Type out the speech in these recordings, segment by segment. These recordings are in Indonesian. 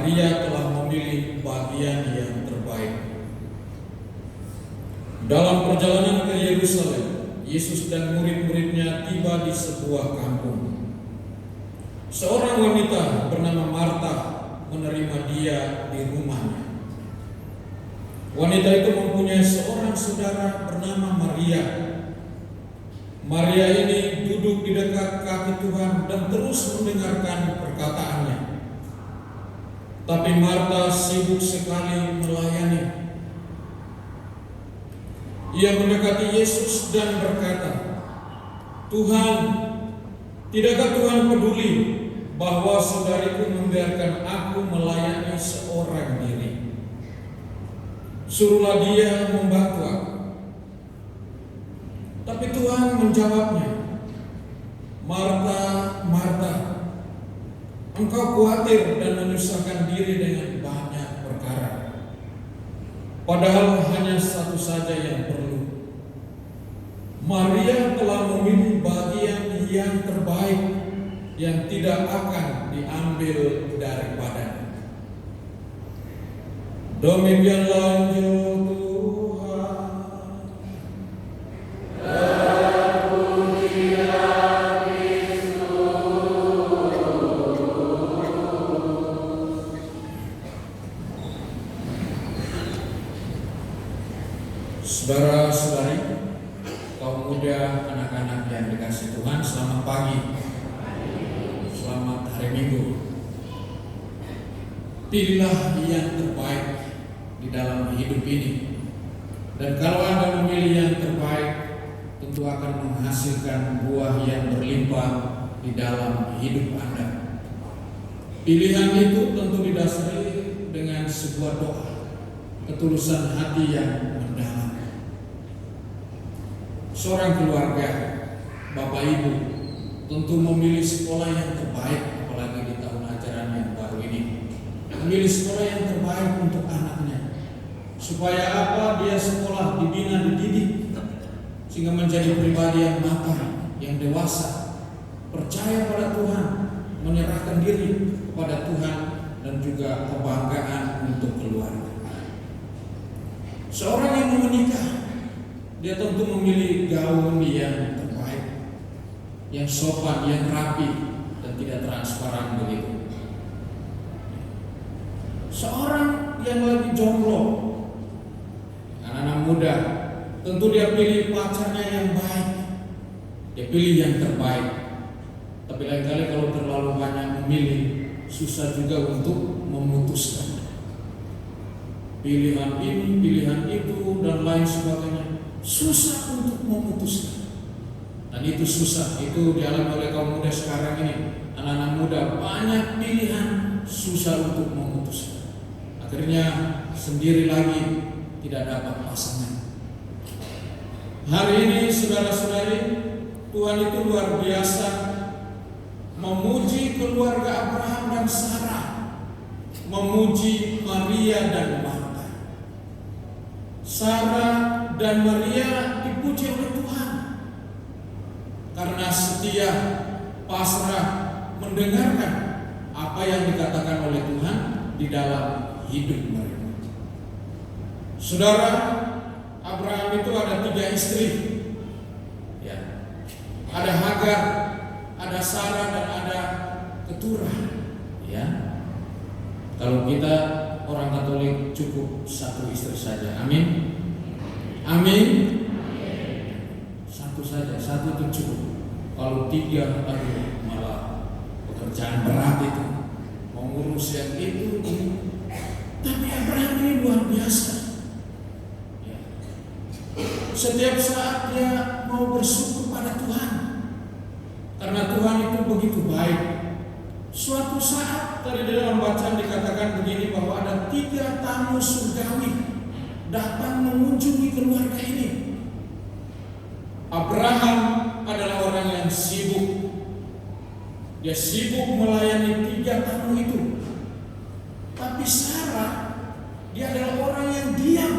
Maria telah memilih bagian yang terbaik. Dalam perjalanan ke Yerusalem, Yesus dan murid-muridnya tiba di sebuah kampung. Seorang wanita bernama Marta menerima dia di rumahnya. Wanita itu mempunyai seorang saudara bernama Maria. Maria ini duduk di dekat kaki Tuhan dan terus mendengarkan perkataannya. Tapi Marta sibuk sekali melayani. Ia mendekati Yesus dan berkata, "Tuhan, tidakkah Tuhan peduli bahwa saudariku membiarkan aku melayani seorang diri? Suruhlah dia membantu aku." Tapi Tuhan menjawabnya, "Marta, Marta, engkau khawatir dan menyusahkan diri dengan banyak perkara. Padahal hanya satu saja yang perlu. Maria telah memilih bagian yang terbaik yang tidak akan diambil daripadanya." Demikian lanjut Tuhan. Saudara-saudari, kaum muda, anak-anak yang dikasihi Tuhan, selamat pagi, selamat hari Minggu. Pilihlah yang terbaik di dalam hidup ini. Dan kalau Anda memilih yang terbaik, tentu akan menghasilkan buah yang berlimpah di dalam hidup Anda. Pilihan itu tentu didasari dengan sebuah doa, ketulusan hati yang mendalam. Seorang keluarga, Bapak Ibu, tentu memilih sekolah yang terbaik, apalagi di tahun ajaran yang baru ini. Memilih sekolah yang terbaik untuk anaknya. Supaya apa? Dia sekolah, dibina, dididik, sehingga menjadi pribadi yang matang, yang dewasa, percaya pada Tuhan, menyerahkan diri kepada Tuhan, dan juga kebanggaan untuk keluarga. Seorang yang mau menikah, dia tentu memilih gaun yang terbaik, yang sopan, yang rapi, dan tidak transparan begitu. Seorang yang lagi jomblo, anak-anak muda, tentu dia pilih pacarnya yang baik, dia pilih yang terbaik. Tapi lain kali kalau terlalu banyak memilih, susah juga untuk memutuskan. Pilihan ini, pilihan itu, dan lain sebagainya, susah untuk memutuskan. Dan itu susah, itu dialami oleh kaum muda sekarang ini. Anak-anak muda banyak pilihan, susah untuk memutuskan. Akhirnya sendiri lagi, tidak dapat pasangan. Hari ini saudara-saudari, Tuhan itu luar biasa memuji keluarga Abraham dan Sarah, memuji Maria dan Marta. Sarah dan Maria dipuji oleh Tuhan karena setia, pasrah, mendengarkan apa yang dikatakan oleh Tuhan di dalam hidup mereka. Saudara, Abraham itu ada 3 istri, ya. Ada Hagar, ada Sarah, dan ada Keturah, ya. Kalau kita orang Katolik cukup 1 istri saja, amin. Amin. Satu saja, 1 itu cukup. Kalau 3, aduh, malah pekerjaan berat itu, mengurus yang itu. Tapi Abraham ini luar biasa. Ya. Setiap saat dia mau bersyukur pada Tuhan, karena Tuhan itu begitu baik. Suatu saat tadi dalam bacaan dikatakan begini, bahwa ada 3 tamu surgawi datang mengunjungi keluarga ini. Abraham adalah orang yang sibuk. Dia sibuk melayani 3 tamu itu. Tapi Sarah, dia adalah orang yang diam.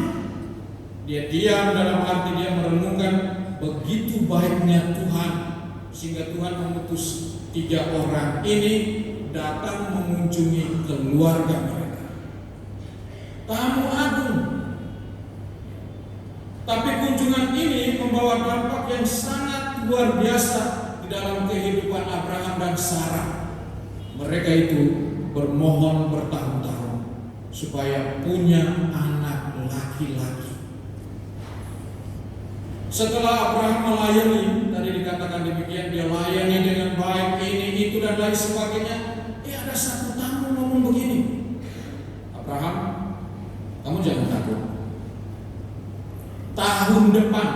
Dia diam dalam arti dia merenungkan begitu baiknya Tuhan, sehingga Tuhan mengutus 3 orang ini datang mengunjungi keluarga mereka. tamu agung. Tapi kunjungan ini membawa dampak yang sangat luar biasa di dalam kehidupan Abraham dan Sarah. Mereka itu bermohon bertahun-tahun supaya punya anak laki-laki. Setelah Abraham melayani, tadi dikatakan demikian, dia layani dengan baik, ini, itu, dan lain sebagainya. Ada satu tamu ngomong begini, Abraham, kamu jangan takut. Tahun depan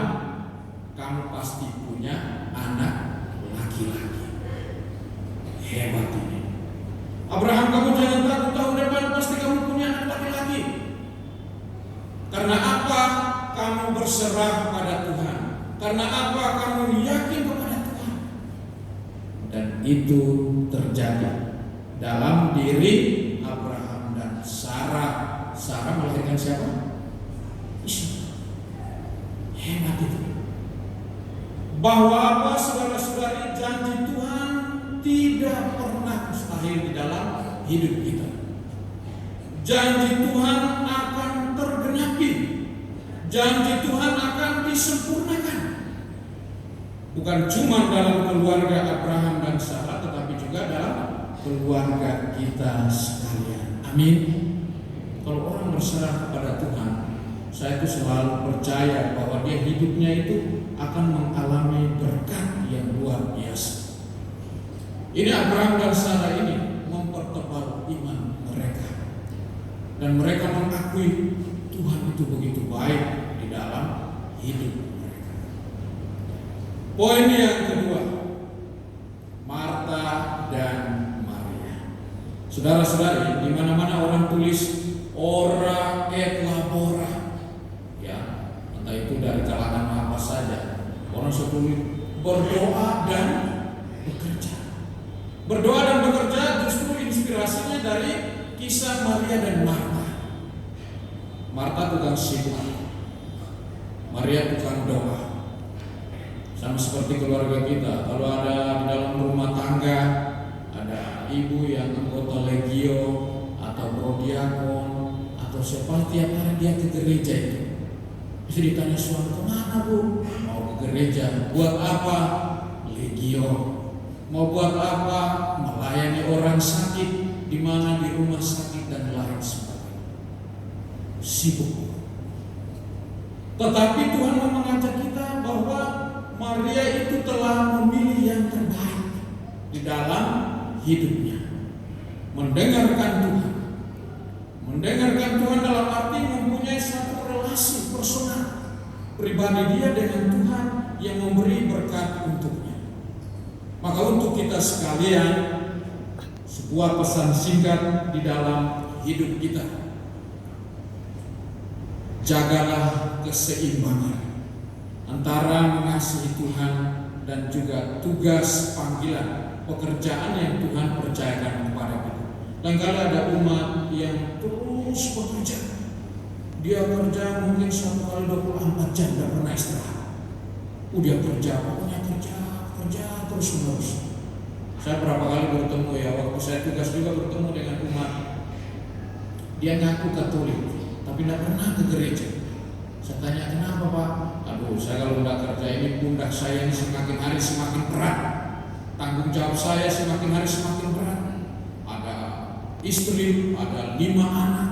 kamu pasti punya anak laki-laki. Hebat ini. Abraham, kamu jangan takut, tahun depan pasti kamu punya anak laki-laki. Karena apa? Kamu berserah pada Tuhan. Karena apa? Kamu yakin kepada Tuhan. Dan itu terjadi dalam diri Abraham dan Sarah. Sarah melahirkan siapa? Ishak. Hebat itu. Bahwa apa, saudara-saudari, janji Tuhan tidak pernah mustahil di dalam hidup kita. Janji Tuhan akan tergenapi. Janji Tuhan akan disempurnakan. Bukan cuma dalam keluarga Abraham dan Sarah, tetapi juga dalam keluarga kita sekalian. Amin. Kalau orang berserah kepada Tuhan, saya itu selalu percaya bahwa dia hidupnya itu akan mengalami berkat yang luar biasa. Ini Abraham dan Sarah ini mempertebal iman mereka. Dan mereka mengakui Tuhan itu begitu baik di dalam hidup mereka. Poin yang kedua, Marta dan Maria. Saudara-saudari, di mana-mana orang tulis ora et labora, ya, entah itu dari kalangan apa saja. Orang setulis berdoa dan bekerja. Berdoa dan bekerja justru inspirasinya dari kisah Maria dan Marta. Marta tukang sibuk, Maria tukang doa. Sama seperti keluarga kita, kalau ada di dalam rumah tangga ada ibu yang anggota legio atau prodiakon atau siapa, tiap hari dia ke gereja itu. Bisa ditanya suami, kemana bu? Mau ke gereja. Buat apa? Legio. Mau buat apa? Melayani orang sakit, di mana di rumah sakit dan lain sebagainya. Sibuk. Tetapi Tuhan mau mengajak kita bahwa Maria itu telah memilih yang terbaik di dalam hidupnya. Mendengarkan Tuhan. Mendengarkan Tuhan dalam arti mempunyai satu relasi personal pribadi dia dengan Tuhan yang memberi berkat untuknya. Maka untuk kita sekalian, sebuah pesan singkat di dalam hidup kita. Jagalah keseimbangan antara mengasihi Tuhan dan juga tugas panggilan pekerjaan yang Tuhan percayakan kepada kita. Dan kalau ada umat yang terus bekerja, dia kerja mungkin 1 kali 24 jam tidak pernah istirahat. Dia kerja, pokoknya kerja terus menerus. Saya berapa kali bertemu, ya, waktu saya tugas juga bertemu dengan umat. Dia ngaku Katolik, tapi tidak pernah ke gereja. Saya tanya, kenapa Pak? Aduh, saya kalau tidak kerja ini pundak saya ini semakin hari semakin berat. Tanggung jawab saya semakin hari semakin berat. Ada istri, ada 5 anak.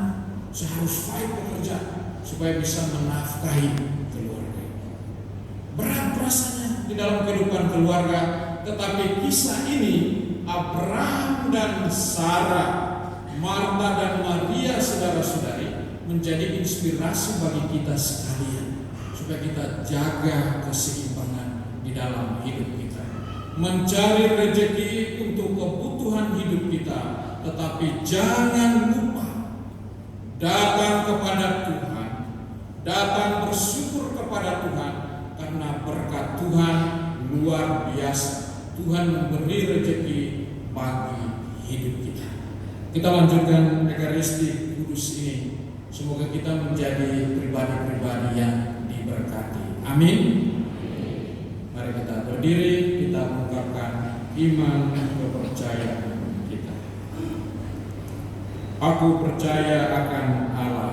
Saya harus fight bekerja supaya bisa menafkahi keluarga. Berat rasanya di dalam kehidupan keluarga. Tetapi kisah ini, Abraham dan Sarah, Marta dan Maria, saudara-saudari, menjadi inspirasi bagi kita sekalian supaya kita jaga keseimbangan di dalam hidup kita, mencari rezeki untuk kebutuhan hidup kita, tetapi jangan lupa datang kepada Tuhan, datang bersyukur kepada Tuhan, karena berkat Tuhan luar biasa. Tuhan memberi rezeki bagi hidup kita. Kita lanjutkan Ekaristi Kudus ini. Semoga kita menjadi pribadi-pribadi yang diberkati. Amin. Mari kita berdiri, kita mengungkapkan iman kepercayaan kita. Aku percaya akan Allah,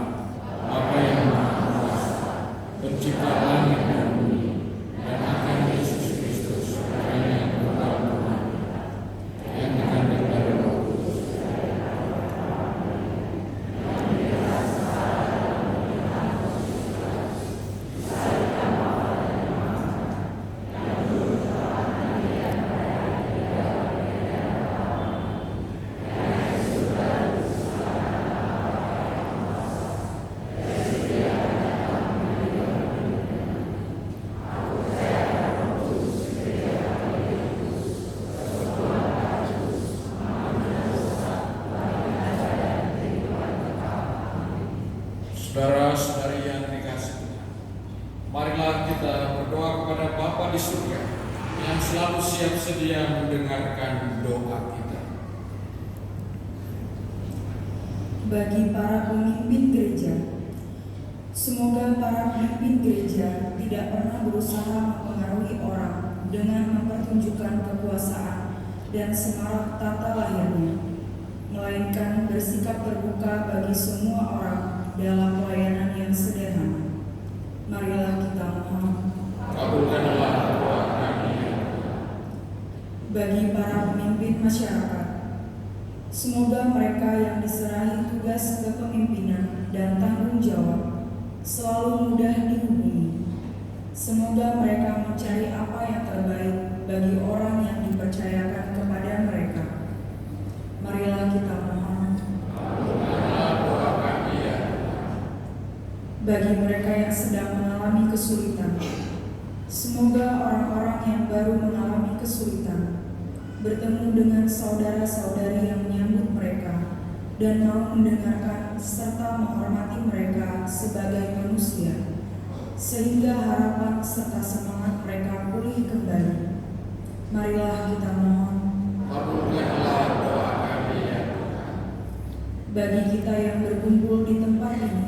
pencipta langit dan bumi, dan akan Yesus Kristus, yang tunggal Tuhan, yang dikandung dari Roh Kudus, Saudara-saudari yang dikasihi Tuhan, marilah kita berdoa kepada Bapa di surga yang selalu siap sedia mendengarkan doa kita. Bagi para pemimpin gereja, semoga para pemimpin gereja tidak pernah berusaha mempengaruhi orang dengan mempertunjukkan kekuasaan dan semarak tata lahirnya, melainkan bersikap terbuka bagi semua orang dalam pelayanan yang sederhana. Marilah kita mohon. Kabulkanlah doa kami. Bagi para pemimpin masyarakat, semoga mereka yang diserahi tugas kepemimpinan dan tanggung jawab selalu mudah dihubungi. Semoga mereka mencari apa yang terbaik bagi orang yang dipercayakan kepada mereka. Marilah kita mohon. Kabulkanlah doa kami ya. Bagi mereka yang sedang mengalami kesulitan, semoga orang-orang yang baru mengalami kesulitan bertemu dengan saudara-saudari yang menyambut mereka dan mau mendengarkan serta menghormati mereka sebagai manusia, sehingga harapan serta semangat mereka pulih kembali. Marilah kita mohon. Kabulkanlah doa kami ya Tuhan. Bagi kita yang berkumpul di tempat ini,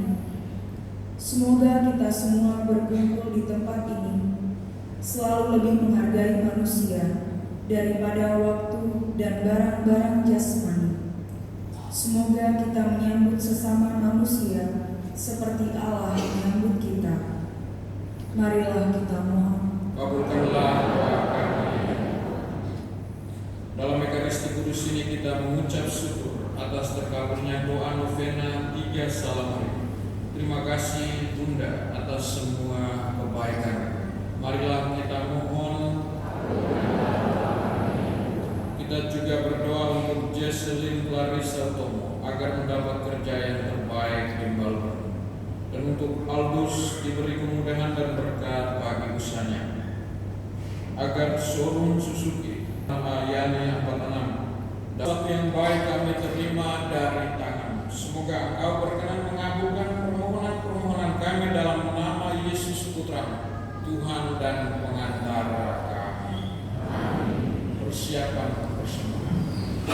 semoga kita semua berkumpul di tempat ini selalu lebih menghargai manusia daripada waktu dan barang-barang jasmani. Semoga kita menyambut sesama manusia seperti Allah menyambut kita. Marilah kita mohon. Kabulkanlah doa kami. Dalam Ekaristi Kudus ini kita mengucap syukur atas terkabulnya doa novena 3 Salam. Terima kasih Bunda atas semua kebaikan. Marilah kita mohon. Kita juga berdoa untuk Jesselyn Clarissa Tomo agar mendapat kerja yang terbaik di Melbourne, dan untuk Aldus diberi kemudahan dan berkat bagi usahanya, agar showroom Suzuki melayani 46 dapat yang baik kami terima dari tangan. Semoga Engkau berkenan mengabulkan permohonan kami dalam nama Yesus Putra Tuhan dan pengantara kami. Amin. Persiapan bersama.